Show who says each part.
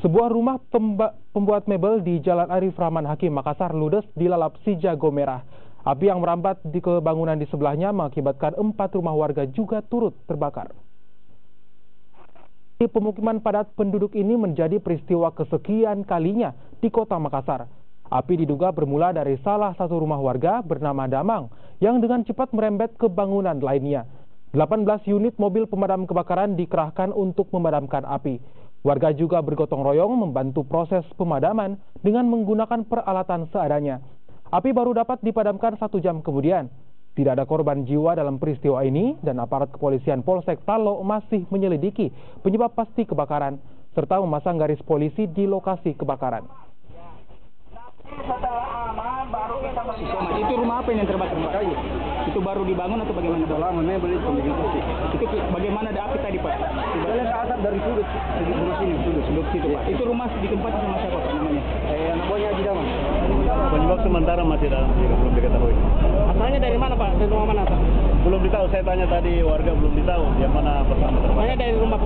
Speaker 1: Sebuah rumah pembuat mebel di Jalan Arif Rahman Hakim, Makassar ludes dilalap si jago merah. Api yang merambat ke bangunan di sebelahnya mengakibatkan 4 rumah warga juga turut terbakar. Di pemukiman padat penduduk ini menjadi peristiwa kesekian kalinya di kota Makassar. Api diduga bermula dari salah satu rumah warga bernama Damang yang dengan cepat merembet ke bangunan lainnya. 18 unit mobil pemadam kebakaran dikerahkan untuk memadamkan api. Warga juga bergotong royong membantu proses pemadaman dengan menggunakan peralatan seadanya. Api baru dapat dipadamkan 1 jam kemudian. Tidak ada korban jiwa dalam peristiwa ini dan aparat kepolisian Polsek Talo masih menyelidiki penyebab pasti kebakaran serta memasang garis polisi di lokasi kebakaran.
Speaker 2: Setelah aman baru kita masuk. Itu rumah apa yang terbakar? Itu baru dibangun atau bagaimana? Lama mebel itu. Itu bagaimana ada api tadi Pak? Saya ke atas dari sudut situ Pak. Itu rumah di tempat sama siapa Pak namanya? Namanya Haji Damang.
Speaker 3: Penyebab sementara masih belum diketahui.
Speaker 2: Asalnya dari mana Pak? Dari rumah mana Pak?
Speaker 3: Belum ditahu. Saya tanya tadi warga belum ditahu yang mana pertama terbakar.
Speaker 2: Namanya dari rumah.